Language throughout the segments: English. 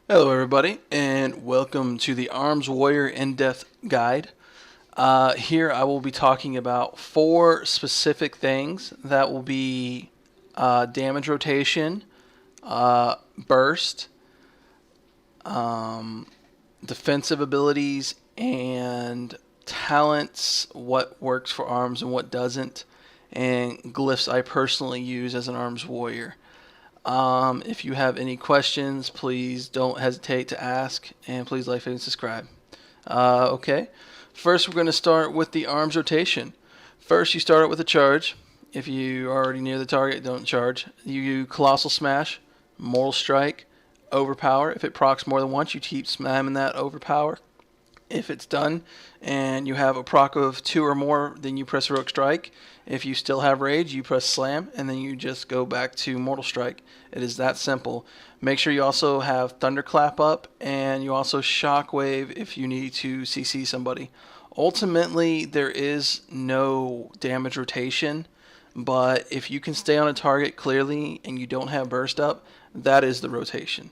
Hello everybody, and welcome to the Arms Warrior In-Depth Guide. Here I will be talking about 4 specific things that will be damage rotation, burst, defensive abilities, and talents, what works for arms and what doesn't, and glyphs I personally use as an arms warrior. If you have any questions, please don't hesitate to ask, and please like, and subscribe. Okay, first we're going to start with the arms rotation. First, you start it with a charge. If you are already near the target, don't charge. You do Colossal Smash, Mortal Strike, Overpower. If it procs more than once, you keep spamming that Overpower. If it's done and you have a proc of 2 or more, then you press Heroic Strike. If you still have Rage, you press Slam, and then you just go back to Mortal Strike. It is that simple. Make sure you also have Thunderclap up, and you also Shockwave if you need to CC somebody. Ultimately, there is no damage rotation, but if you can stay on a target clearly and you don't have Burst up, that is the rotation.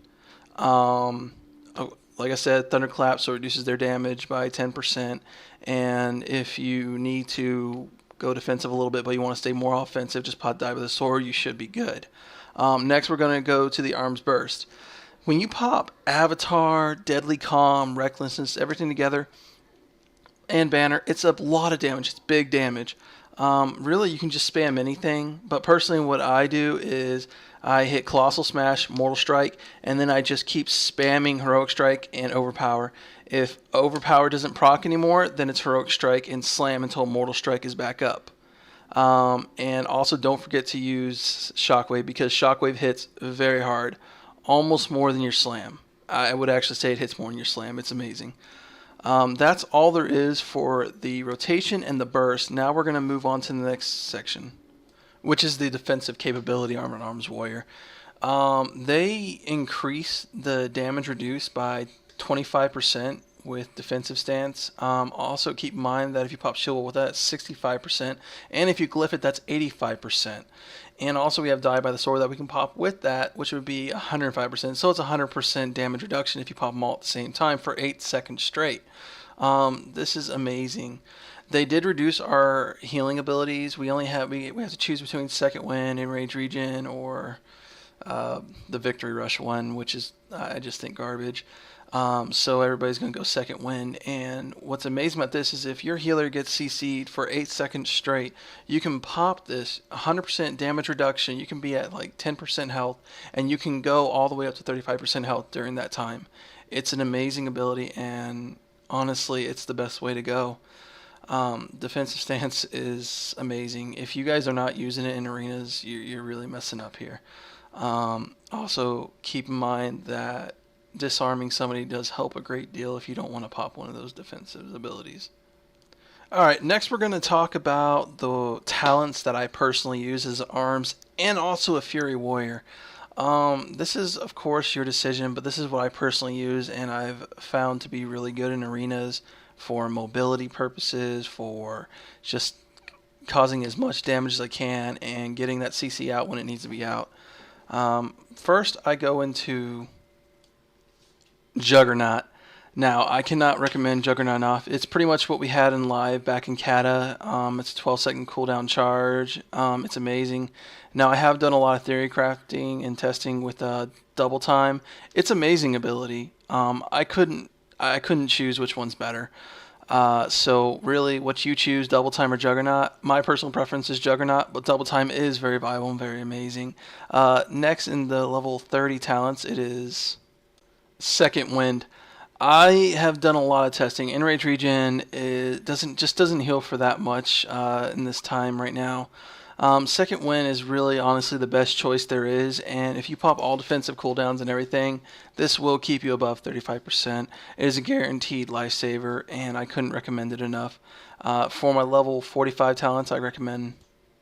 Like I said, Thunderclap, so it reduces their damage by 10%. And if you need to go defensive a little bit, but you want to stay more offensive, just pot die with a sword, you should be good. Next, we're going to go to the Arms Burst. When you pop Avatar, Deadly Calm, Recklessness, everything together, and Banner, it's a lot of damage. It's big damage. Really, you can just spam anything, but personally what I do is I hit Colossal Smash, Mortal Strike, and then I just keep spamming Heroic Strike and Overpower. If Overpower doesn't proc anymore, then it's Heroic Strike and Slam until Mortal Strike is back up. And also don't forget to use Shockwave, because Shockwave hits very hard, almost more than your Slam. I would actually say it hits more than your Slam. It's amazing. That's all there is for the rotation and the burst. Now we're going to move on to the next section, which is the defensive capability armor and arms warrior. They increase the damage reduced by 25% with defensive stance. Also keep in mind that if you pop shield with that, it's 65%, and if you glyph it, that's 85%. And also we have Die by the Sword that we can pop with that, which would be 105%. So it's 100% damage reduction if you pop them all at the same time for 8 seconds straight. This is amazing. They did reduce our healing abilities. We have to choose between Second Wind, Enrage Regen, or the Victory Rush one, which is I just think garbage. So everybody's going to go Second Wind. And what's amazing about this is if your healer gets CC'd for 8 seconds straight, you can pop this 100% damage reduction. You can be at like 10% health, and you can go all the way up to 35% health during that time. It's an amazing ability, and honestly, it's the best way to go. Defensive stance is amazing. If you guys are not using it in arenas, you're really messing up here. Also, keep in mind that disarming somebody does help a great deal if you don't want to pop one of those defensive abilities. Alright, next we're going to talk about the talents that I personally use as arms and also a Fury Warrior. This is of course your decision, but this is what I personally use, and I've found to be really good in arenas for mobility purposes, for just causing as much damage as I can and getting that CC out when it needs to be out. First I go into Juggernaut. Now, I cannot recommend Juggernaut enough. It's pretty much what we had in live back in Kata. It's a 12-second cooldown charge. It's amazing. Now, I have done a lot of theory crafting and testing with double time. It's amazing ability. I couldn't choose which one's better. So really, what you choose, double time or Juggernaut. My personal preference is Juggernaut, but double time is very viable and very amazing. Next in the level 30 talents, it is Second Wind. I have done a lot of testing. Enrage Regen doesn't heal for that much in this time right now. Second Wind is really honestly the best choice there is, and if you pop all defensive cooldowns and everything, this will keep you above 35%. It is a guaranteed lifesaver, and I couldn't recommend it enough. For my level 45 talents, I recommend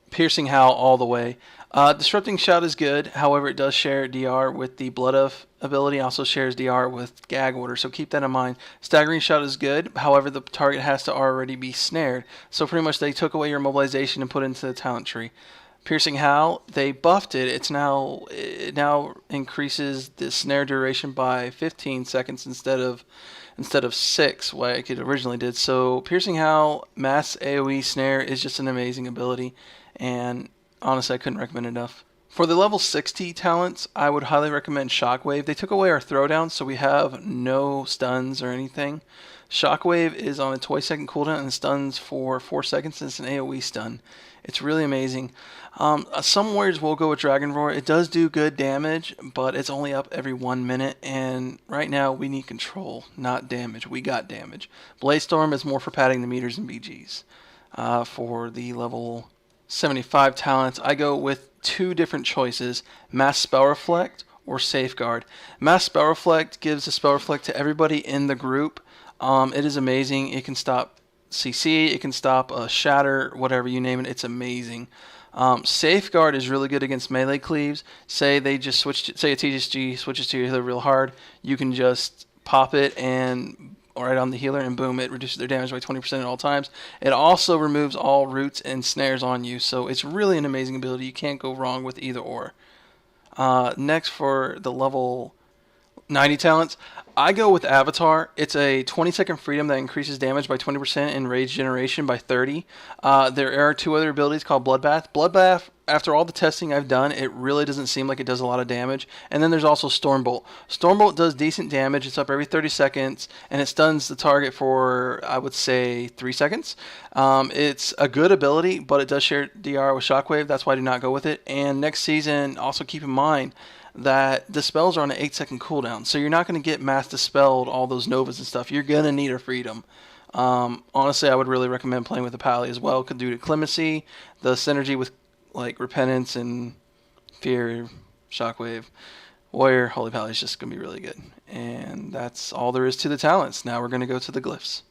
Piercing Howl all the way. Disrupting Shout is good, however it does share DR with the Blood Oath ability, also shares DR with Gag Order, so keep that in mind. Staggering Shout is good, however the target has to already be snared, so pretty much they took away your mobilization and put it into the talent tree. Piercing Howl, they buffed it. It now increases the snare duration by 15 seconds instead of 6, like it originally did. So Piercing Howl mass AoE snare is just an amazing ability, and honestly, I couldn't recommend it enough. For the level 60 talents, I would highly recommend Shockwave. They took away our throwdown, so we have no stuns or anything. Shockwave is on a 20-second cooldown and stuns for 4 seconds, and it's an AoE stun. It's really amazing. Some warriors will go with Dragon Roar. It does do good damage, but it's only up every 1 minute, and right now we need control, not damage. We got damage. Blaze Storm is more for padding the meters and BGs. For the level 75 talents, I go with 2 different choices: Mass Spell Reflect or Safeguard. Mass Spell Reflect gives a Spell Reflect to everybody in the group. It is amazing. It can stop CC, it can stop a shatter, whatever you name it. It's amazing. Safeguard is really good against melee cleaves. Say they just switched, say a TSG switches to your healer real hard, you can just pop it and right on the healer, and boom, it reduces their damage by 20% at all times. It also removes all roots and snares on you, so it's really an amazing ability. You can't go wrong with either or. Next, for the level 90 talents, I go with Avatar. It's a 20-second freedom that increases damage by 20% and rage generation by 30. There are 2 other abilities called Bloodbath. Bloodbath, after all the testing I've done, it really doesn't seem like it does a lot of damage. And then there's also Stormbolt. Stormbolt does decent damage. It's up every 30 seconds, and it stuns the target for, I would say, 3 seconds. It's a good ability, but it does share DR with Shockwave. That's why I do not go with it. And next season, also keep in mind that the spells are on an 8-second cooldown, so you're not going to get mass dispelled, all those novas and stuff. You're going to need a freedom. Honestly, I would really recommend playing with the Pally as well, due to Clemency, the synergy with like Repentance and Fear, Shockwave. Warrior, Holy Pally is just going to be really good. And that's all there is to the talents. Now we're going to go to the glyphs.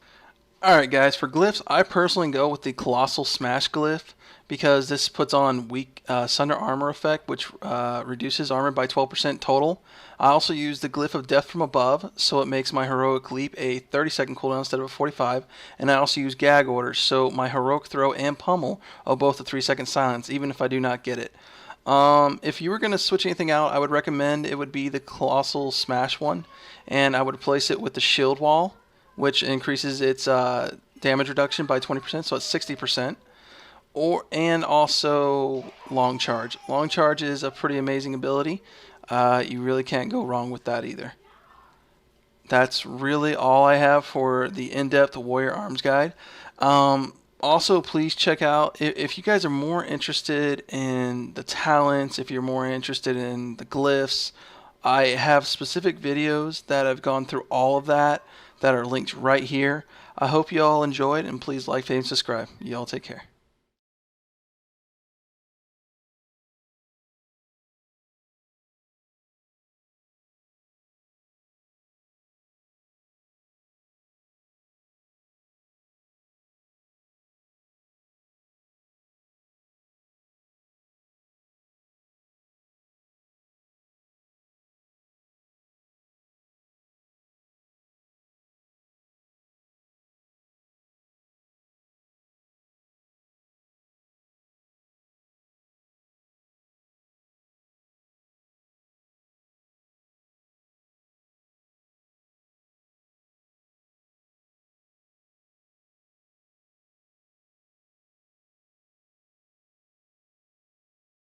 Alright guys, for glyphs, I personally go with the Colossal Smash glyph, because this puts on weak Sunder Armor effect, which reduces armor by 12% total. I also use the Glyph of Death from Above, so it makes my Heroic Leap a 30-second cooldown instead of a 45. And I also use Gag Order, so my Heroic Throw and Pummel are both a 3-second silence, even if I do not get it. If you were going to switch anything out, I would recommend it would be the Colossal Smash one, and I would replace it with the Shield Wall, which increases its damage reduction by 20%, so it's 60%. And also Long Charge. Long Charge is a pretty amazing ability. You really can't go wrong with that either. That's really all I have for the in-depth Warrior Arms Guide. Also, please check out, if you guys are more interested in the talents, if you're more interested in the glyphs, I have specific videos that have gone through all of that are linked right here. I hope you all enjoyed, and please like, favorite, and subscribe. You all take care.